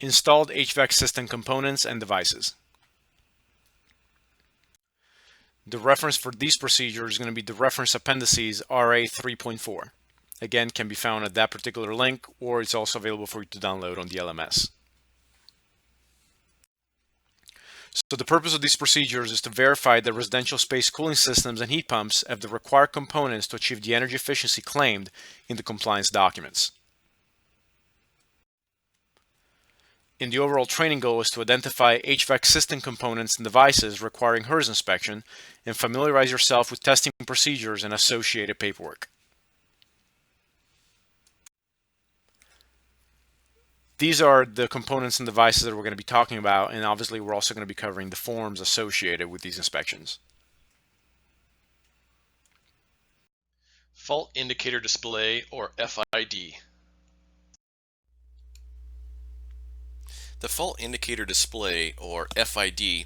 Installed HVAC system components and devices. The reference for these procedures is going to be the reference appendices RA 3.4. Again, can be found at that particular link, or it's also available for you to download on the LMS. So the purpose of these procedures is to verify that residential space cooling systems and heat pumps have the required components to achieve the energy efficiency claimed in the compliance documents. And the overall training goal is to identify HVAC system components and devices requiring HERS inspection and familiarize yourself with testing procedures and associated paperwork. These are the components and devices that we're going to be talking about, and obviously we're also going to be covering the forms associated with these inspections. Fault indicator display, or FID. The fault indicator display, or FID,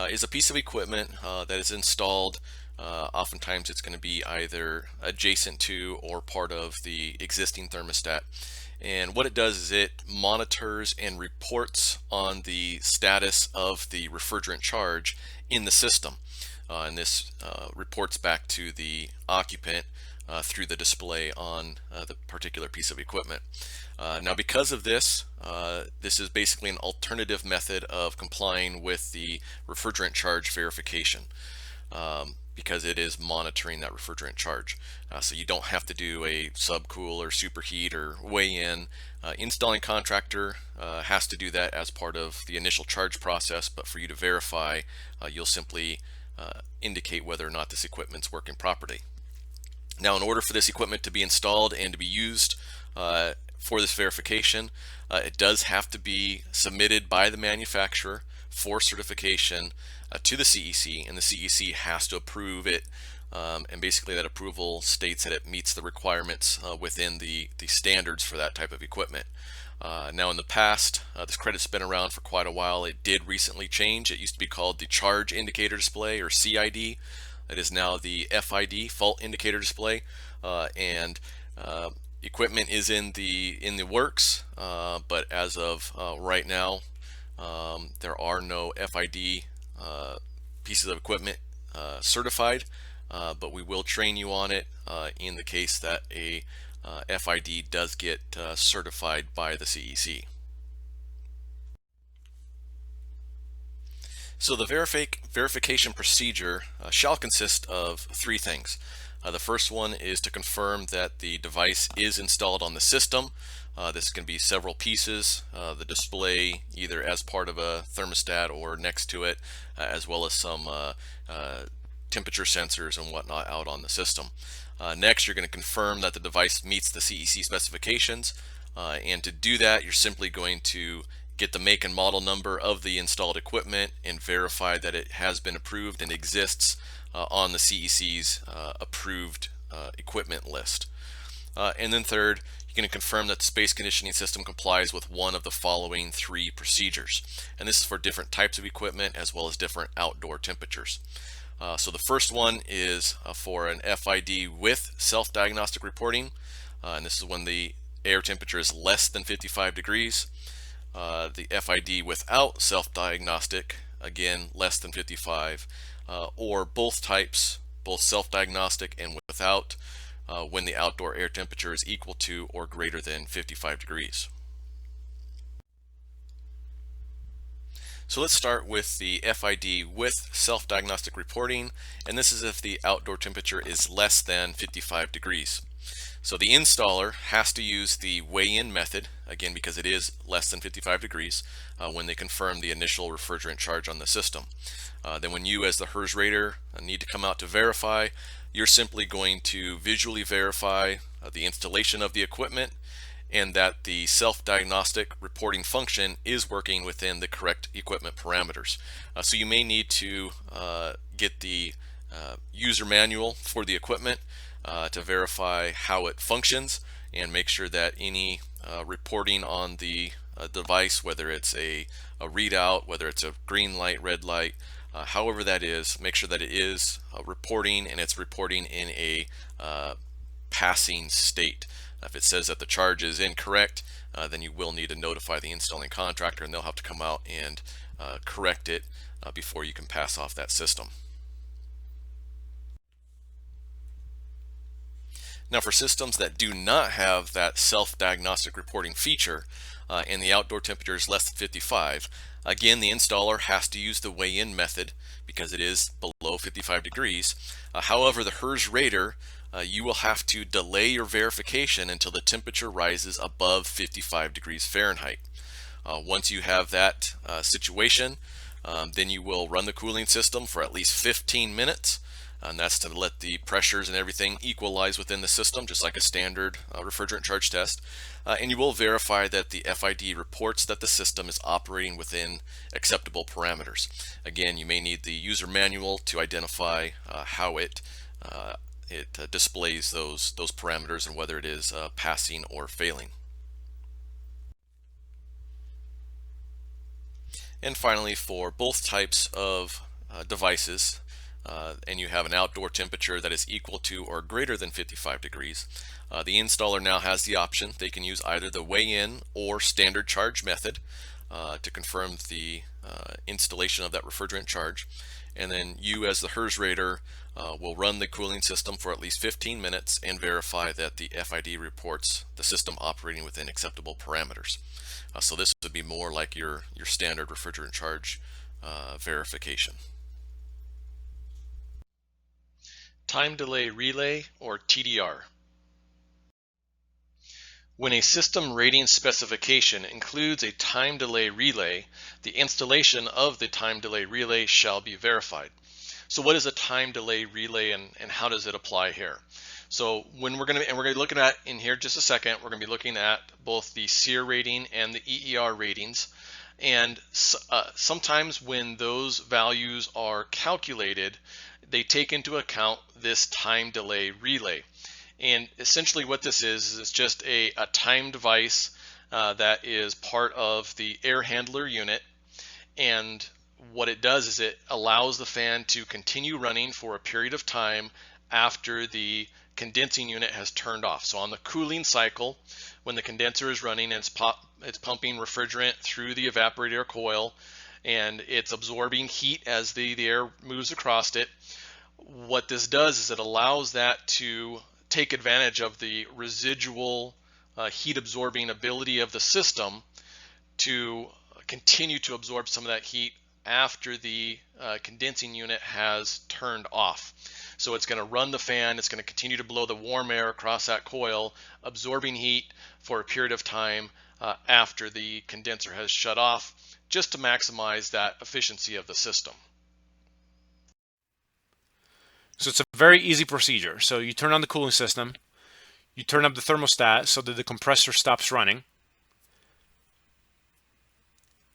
is a piece of equipment that is installed. Oftentimes it's going to be either adjacent to or part of the existing thermostat. And what it does is it monitors and reports on the status of the refrigerant charge in the system. And this reports back to the occupant through the display on the particular piece of equipment. Now, because of this, this is basically an alternative method of complying with the refrigerant charge verification, because it is monitoring that refrigerant charge. So you don't have to do a subcool or superheat or weigh in. Installing contractor has to do that as part of the initial charge process, but for you to verify, you'll simply indicate whether or not this equipment's working properly. Now, in order for this equipment to be installed and to be used for this verification, it does have to be submitted by the manufacturer for certification to the CEC, and the CEC has to approve it, and basically that approval states that it meets the requirements within the standards for that type of equipment. Now, in the past, this credit's been around for quite a while. It did recently change. It used to be called the Charge Indicator Display, or CID. It is now the FID, Fault Indicator Display, and equipment is in the works, but as of right now, there are no FID pieces of equipment certified, but we will train you on it in the case that a FID does get certified by the CEC. So the verification procedure shall consist of three things. The first one is to confirm that the device is installed on the system. This can be several pieces, the display either as part of a thermostat or next to it, as well as some temperature sensors and whatnot out on the system. Next, you're going to confirm that the device meets the CEC specifications, and to do that, you're simply going to get the make and model number of the installed equipment and verify that it has been approved and exists on the CEC's approved equipment list. And then third, you're going to confirm that the space conditioning system complies with one of the following three procedures. And this is for different types of equipment as well as different outdoor temperatures. So the first one is for an FID with self-diagnostic reporting, and this is when the air temperature is less than 55 degrees. The FID without self-diagnostic, again less than 55, or both types, both self-diagnostic and without, when the outdoor air temperature is equal to or greater than 55 degrees. So let's start with the FID with self-diagnostic reporting, and this is if the outdoor temperature is less than 55 degrees. So the installer has to use the weigh-in method, again because it is less than 55 degrees, when they confirm the initial refrigerant charge on the system. Then when you as the HERS rater need to come out to verify, you're simply going to visually verify the installation of the equipment and that the self-diagnostic reporting function is working within the correct equipment parameters. So you may need to get the user manual for the equipment to verify how it functions and make sure that any reporting on the device, whether it's a readout, whether it's a green light, red light, however that is, make sure that it is reporting and it's reporting in a passing state. If it says that the charge is incorrect, then you will need to notify the installing contractor, and they'll have to come out and correct it before you can pass off that system. Now, for systems that do not have that self-diagnostic reporting feature and the outdoor temperature is less than 55, again, the installer has to use the weigh-in method because it is below 55 degrees. However, the HERS rater, you will have to delay your verification until the temperature rises above 55 degrees Fahrenheit. Once you have that situation, then you will run the cooling system for at least 15 minutes. And that's to let the pressures and everything equalize within the system, just like a standard refrigerant charge test. And you will verify that the FID reports that the system is operating within acceptable parameters. Again, you may need the user manual to identify how it displays those parameters and whether it is passing or failing. And finally, for both types of devices, and you have an outdoor temperature that is equal to or greater than 55 degrees, the installer now has the option. They can use either the weigh-in or standard charge method to confirm the installation of that refrigerant charge. And then you, as the HERS rater, will run the cooling system for at least 15 minutes and verify that the FID reports the system operating within acceptable parameters. So this would be more like your standard refrigerant charge verification. Time delay relay, or TDR. When a system rating specification includes a time delay relay, the installation of the time delay relay shall be verified. So what is a time delay relay, and how does it apply here? So when we're going to be looking at in here just a second, we're going to be looking at both the SEER rating and the EER ratings. And sometimes when those values are calculated, they take into account this time delay relay. And essentially what this is it's just a time device that is part of the air handler unit. And what it does is it allows the fan to continue running for a period of time after the condensing unit has turned off. So on the cooling cycle, when the condenser is running, it's pumping refrigerant through the evaporator coil, and it's absorbing heat as the air moves across it. What this does is it allows that to take advantage of the residual heat absorbing ability of the system to continue to absorb some of that heat after the condensing unit has turned off. So it's going to run the fan, it's going to continue to blow the warm air across that coil, absorbing heat for a period of time after the condenser has shut off, just to maximize that efficiency of the system. So it's a very easy procedure. So you turn on the cooling system, you turn up the thermostat so that the compressor stops running,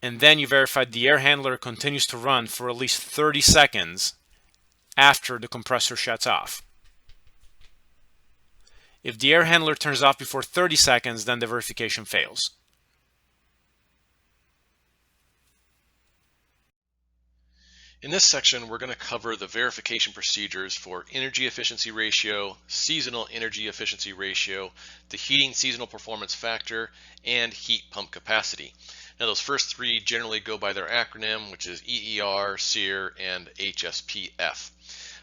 and then you verify the air handler continues to run for at least 30 seconds after the compressor shuts off. If the air handler turns off before 30 seconds, then the verification fails. In this section, we're going to cover the verification procedures for energy efficiency ratio, seasonal energy efficiency ratio, the heating seasonal performance factor, and heat pump capacity. Now, those first three generally go by their acronym, which is EER, SEER, and HSPF.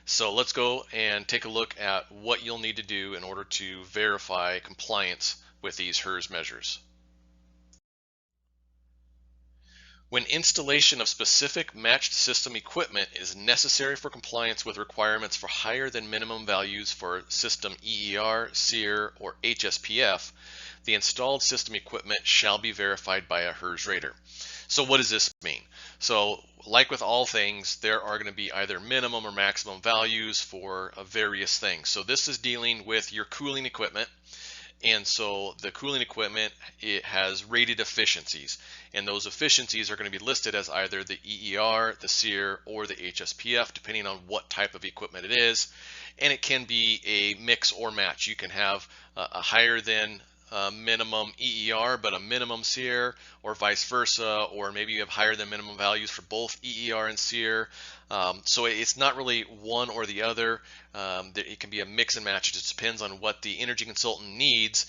So let's go and take a look at what you'll need to do in order to verify compliance with these HERS measures. When installation of specific matched system equipment is necessary for compliance with requirements for higher than minimum values for system EER, SEER, or HSPF, the installed system equipment shall be verified by a HERS rater. So what does this mean? So like with all things, there are going to be either minimum or maximum values for various things. So this is dealing with your cooling equipment. And so the cooling equipment, it has rated efficiencies, and those efficiencies are going to be listed as either the EER, the SEER, or the HSPF, depending on what type of equipment it is. And it can be a mix or match. You can have a higher than minimum EER but a minimum SEER, or vice versa, or maybe you have higher than minimum values for both EER and SEER. So it's not really one or the other. It can be a mix and match. It just depends on what the energy consultant needs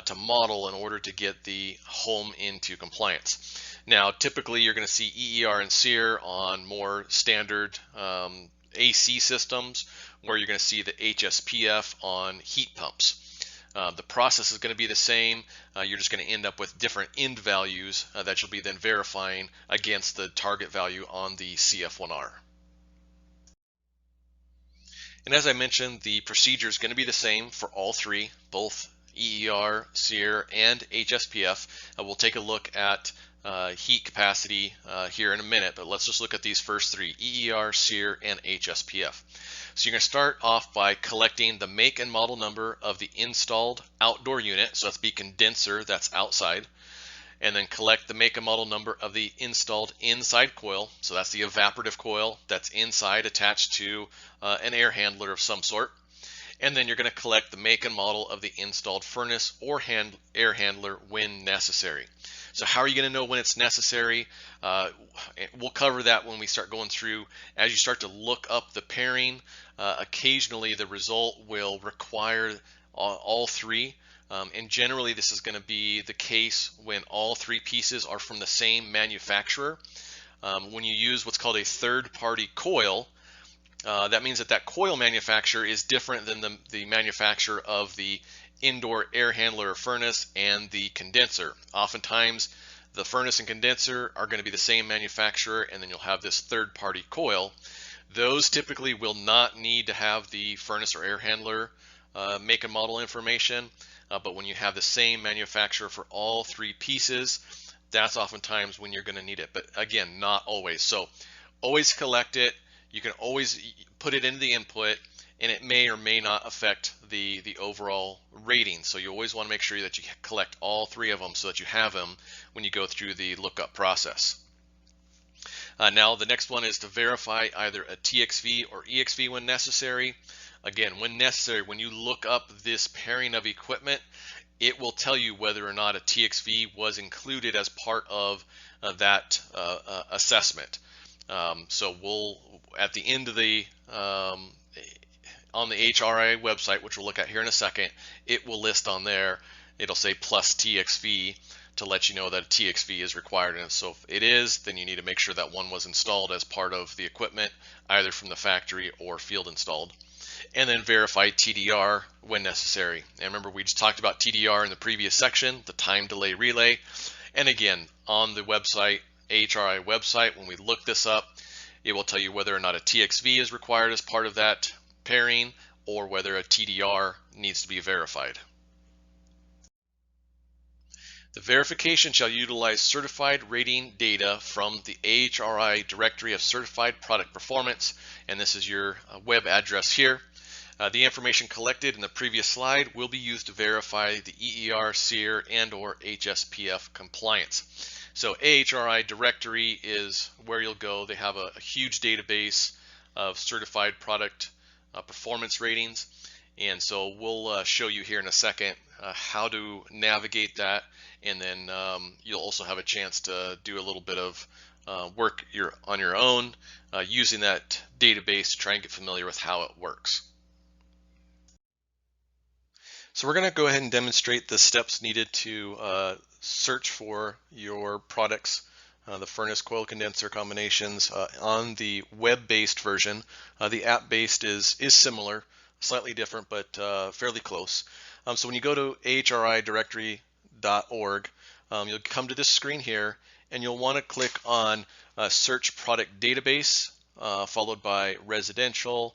to model in order to get the home into compliance. Now, typically you're going to see EER and SEER on more standard AC systems, where you're going to see the HSPF on heat pumps. The process is going to be the same. You're just going to end up with different end values that you'll be then verifying against the target value on the CF1R. And as I mentioned, the procedure is going to be the same for all three, both EER, SEER, and HSPF. We'll take a look at heat capacity here in a minute, but let's just look at these first three: EER, SEER, and HSPF. So you're going to start off by collecting the make and model number of the installed outdoor unit, so that's the condenser that's outside, and then collect the make and model number of the installed inside coil, so that's the evaporative coil that's inside attached to an air handler of some sort. And then you're going to collect the make and model of the installed furnace or air handler when necessary. So how are you going to know when it's necessary? We'll cover that when we start going through. As you start to look up the pairing, occasionally the result will require all three. And generally this is going to be the case when all three pieces are from the same manufacturer. When you use what's called a third-party coil, that means that that coil manufacturer is different than the manufacturer of the indoor air handler or furnace and the condenser. Oftentimes the furnace and condenser are going to be the same manufacturer, and then you'll have this third-party coil. Those typically will not need to have the furnace or air handler make and model information, but when you have the same manufacturer for all three pieces, that's oftentimes when you're going to need it. But again, not always. So always collect it. You can always put it into the input, and it may or may not affect the overall rating. So you always want to make sure that you collect all three of them so that you have them when you go through the lookup process. Now the next one is to verify either a TXV or EXV when necessary. Again, when necessary, when you look up this pairing of equipment, it will tell you whether or not a TXV was included as part of that assessment. So we'll, at the end of the on the HRI website, which we'll look at here in a second, it will list on there, it'll say plus TXV to let you know that a TXV is required. And so if it is, then you need to make sure that one was installed as part of the equipment, either from the factory or field installed. And then verify TDR when necessary. And remember, we just talked about TDR in the previous section, the time delay relay. And again, on the website, HRI website, when we look this up, it will tell you whether or not a TXV is required as part of that pairing or whether a TDR needs to be verified. The verification shall utilize certified rating data from the AHRI Directory of Certified Product Performance, and this is your web address here. The information collected in the previous slide will be used to verify the EER, SEER, and or HSPF compliance. So AHRI Directory is where you'll go. They have a huge database of certified product performance ratings, and so we'll show you here in a second how to navigate that, and then you'll also have a chance to do a little bit of work on your own using that database to try and get familiar with how it works. So we're going to go ahead and demonstrate the steps needed to search for your products, the furnace coil condenser combinations on the web-based version. The app-based is similar, slightly different, but fairly close. So when you go to ahridirectory.org, you'll come to this screen here, and you'll want to click on Search Product Database, followed by Residential,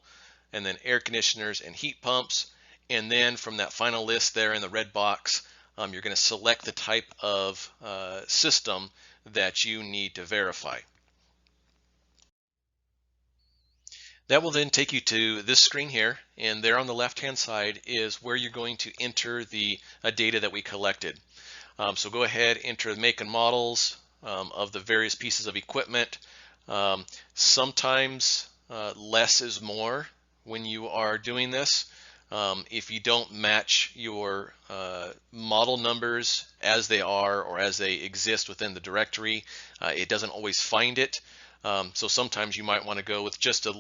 and then Air Conditioners and Heat Pumps. And then from that final list there in the red box, you're going to select the type of system that you need to verify. That will then take you to this screen here, and there on the left-hand side is where you're going to enter the data that we collected. So go ahead, enter the make and models of the various pieces of equipment. Sometimes less is more when you are doing this. If you don't match your model numbers as they are or as they exist within the directory, it doesn't always find it. So sometimes you might want to go with just as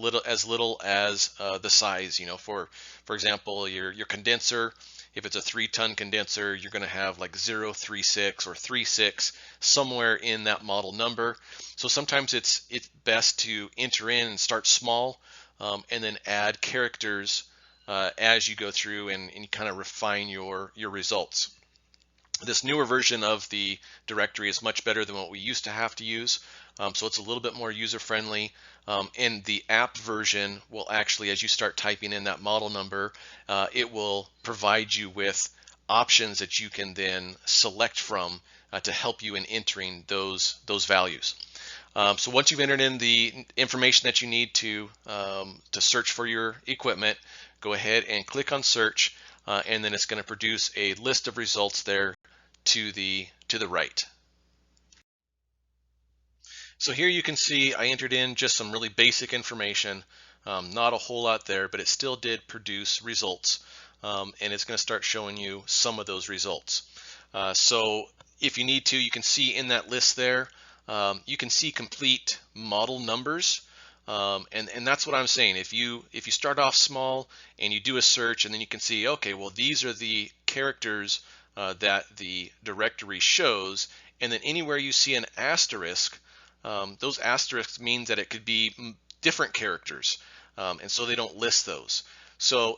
little as the size. For example, your condenser. If it's a 3-ton condenser, you're going to have like 036 or 36 somewhere in that model number. So sometimes it's best to enter in and start small, and then add characters as you go through and kind of refine your results. This newer version of the directory is much better than what we used to have to use, so it's a little bit more user-friendly. And the app version will actually, as you start typing in that model number, it will provide you with options that you can then select from to help you in entering those values. So once you've entered in the information that you need to search for your equipment, go ahead and click on search, and then it's going to produce a list of results there to the right. So here you can see I entered in just some really basic information, not a whole lot there, but it still did produce results, and it's going to start showing you some of those results. So if you need to, you can see in that list there, you can see complete model numbers. And that's what I'm saying. If you start off small and you do a search, and then you can see, okay, well, these are the characters that the directory shows, and then anywhere you see an asterisk, those asterisks means that it could be different characters, and so they don't list those. So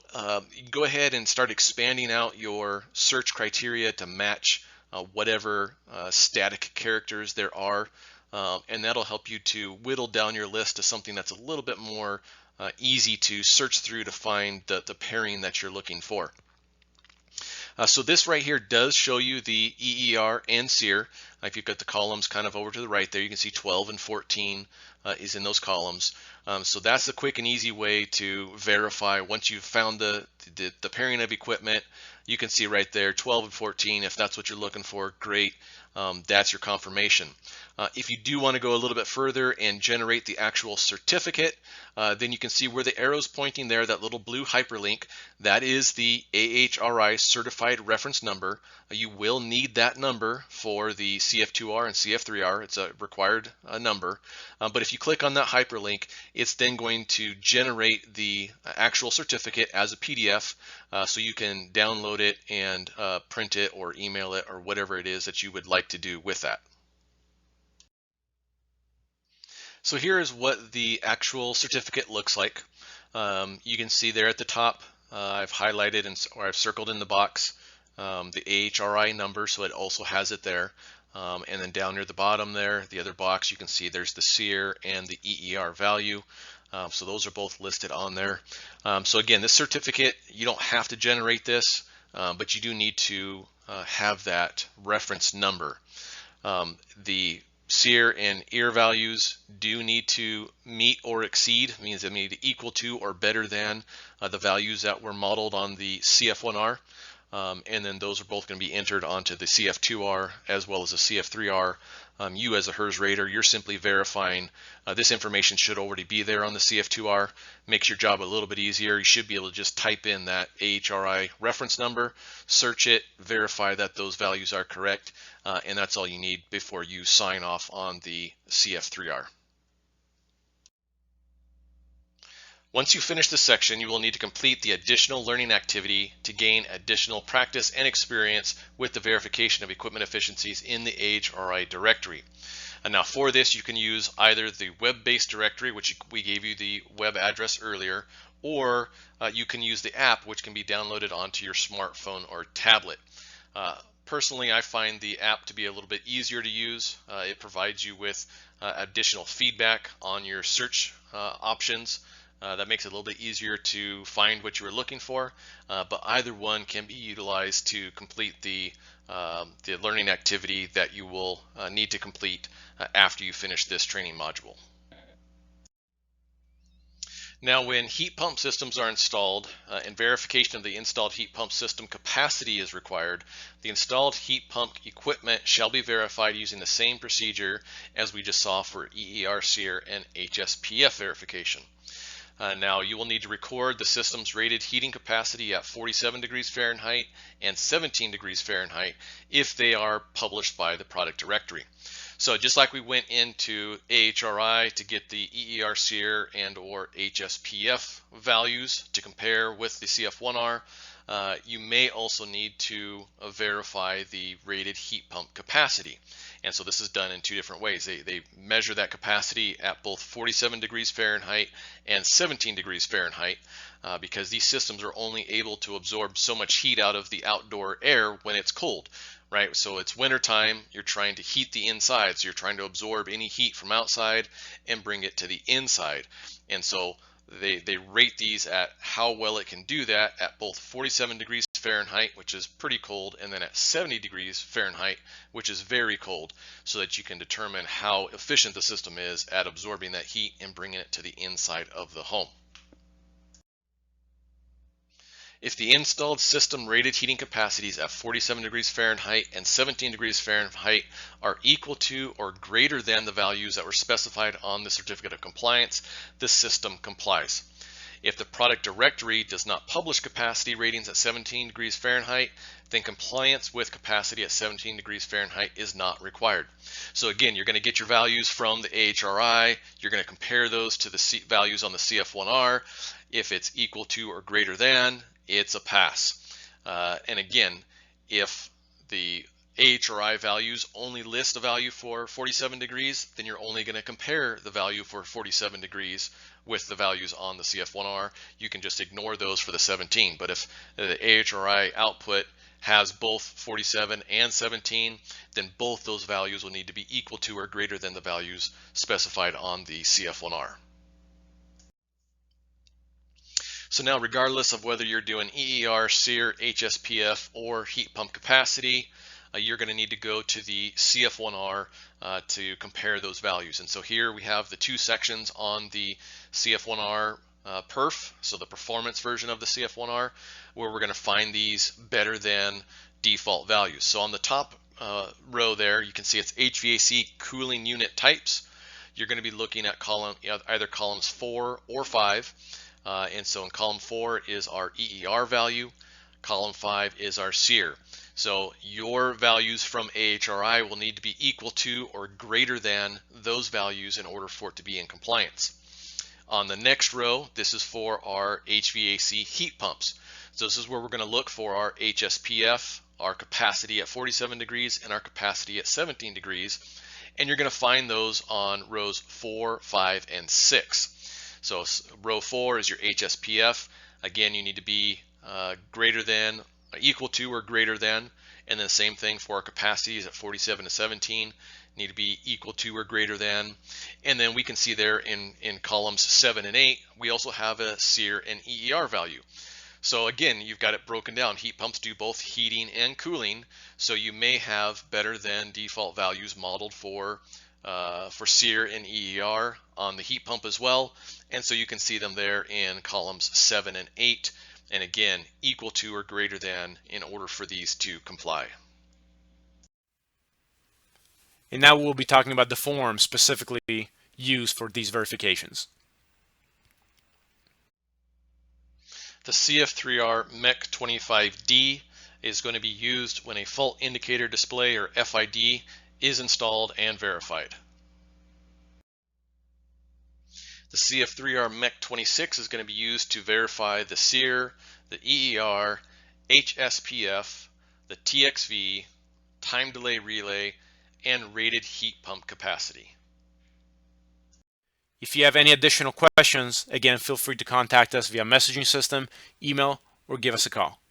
you can go ahead and start expanding out your search criteria to match whatever static characters there are, and that'll help you to whittle down your list to something that's a little bit more easy to search through to find the pairing that you're looking for. So this right here does show you the EER and SEER. If you've got the columns kind of over to the right there, you can see 12 and 14 is in those columns. So that's a quick and easy way to verify once you've found the pairing of equipment. You can see right there 12 and 14. If that's what you're looking for, great. That's your confirmation. If you do want to go a little bit further and generate the actual certificate, then you can see where the arrow's pointing there, that little blue hyperlink. That is the AHRI certified reference number. You will need that number for the CF2R and CF3R. It's a required number. But if you click on that hyperlink, it's then going to generate the actual certificate as a PDF, so you can download it and print it or email it or whatever it is that you would like to do with that. So here is what the actual certificate looks like. You can see there at the top, I've highlighted or I've circled in the box the AHRI number, so it also has it there. And then down near the bottom there, the other box, you can see there's the SEER and the EER value. So those are both listed on there. So again, this certificate, you don't have to generate this, but you do need to have that reference number. The SEER and EER values do need to meet or exceed, means they need to equal to or better than the values that were modeled on the CF1R. And then those are both going to be entered onto the CF2R as well as the CF3R. You as a HERS rater, you're simply verifying this information should already be there on the CF2R. Makes your job a little bit easier. You should be able to just type in that AHRI reference number, search it, verify that those values are correct, and that's all you need before you sign off on the CF3R. Once you finish this section, you will need to complete the additional learning activity to gain additional practice and experience with the verification of equipment efficiencies in the AHRI directory. And now for this, you can use either the web-based directory, which we gave you the web address earlier, or you can use the app, which can be downloaded onto your smartphone or tablet. Personally, I find the app to be a little bit easier to use. It provides you with additional feedback on your search options. That makes it a little bit easier to find what you were looking for, but either one can be utilized to complete the learning activity that you will need to complete after you finish this training module. Now, when heat pump systems are installed and verification of the installed heat pump system capacity is required, the installed heat pump equipment shall be verified using the same procedure as we just saw for EER, SEER, and HSPF verification. Now you will need to record the system's rated heating capacity at 47 degrees Fahrenheit and 17 degrees Fahrenheit if they are published by the product directory. So just like we went into AHRI to get the EER SEER and or HSPF values to compare with the CF1R, you may also need to verify the rated heat pump capacity. And so this is done in two different ways. They measure that capacity at both 47 degrees Fahrenheit and 17 degrees Fahrenheit because these systems are only able to absorb so much heat out of the outdoor air when it's cold, right? So it's winter time, you're trying to heat the inside, so you're trying to absorb any heat from outside and bring it to the inside. And so they rate these at how well it can do that at both 47 degrees Fahrenheit, which is pretty cold, and then at 70 degrees Fahrenheit, which is very cold, so that you can determine how efficient the system is at absorbing that heat and bringing it to the inside of the home. If the installed system rated heating capacities at 47 degrees Fahrenheit and 17 degrees Fahrenheit are equal to or greater than the values that were specified on the certificate of compliance, the system complies. If the product directory does not publish capacity ratings at 17 degrees Fahrenheit, then compliance with capacity at 17 degrees Fahrenheit is not required. So again, you're going to get your values from the AHRI, you're going to compare those to the values on the CF1R. If it's equal to or greater than, it's a pass. And again, if the AHRI values only list a value for 47 degrees, then you're only going to compare the value for 47 degrees with the values on the CF1R. You can just ignore those for the 17. But if the AHRI output has both 47 and 17, then both those values will need to be equal to or greater than the values specified on the CF1R. So now, regardless of whether you're doing EER, SEER, HSPF, or heat pump capacity, you're going to need to go to the CF1R to compare those values. And so here we have the two sections on the CF1R perf, so the performance version of the CF1R, where we're going to find these better than default values. So on the top row there, you can see it's HVAC cooling unit types. You're going to be looking at either columns 4 or 5. And so in column 4 is our EER value, column 5 is our SEER. So your values from AHRI will need to be equal to or greater than those values in order for it to be in compliance. On the next row, this is for our HVAC heat pumps. So this is where we're going to look for our HSPF, our capacity at 47 degrees, and our capacity at 17 degrees. And you're going to find those on rows 4, 5, and 6. So row 4 is your HSPF. Again, you need to be greater than, equal to or greater than, and then the same thing for our capacities at 47 to 17, need to be equal to or greater than. And then we can see there in columns 7 and 8, we also have a SEER and EER value. So again, you've got it broken down. Heat pumps do both heating and cooling, so you may have better than default values modeled for SEER and EER on the heat pump as well. And so you can see them there in columns 7 and 8. And again, equal to or greater than in order for these to comply. And now we'll be talking about the form specifically used for these verifications. The CF3R MEC 25D is going to be used when a fault indicator display, or FID, is installed and verified. The CF3R MEC 26 is going to be used to verify the SEER, the EER, HSPF, the TXV, time delay relay, and rated heat pump capacity. If you have any additional questions, again, feel free to contact us via messaging system, email, or give us a call.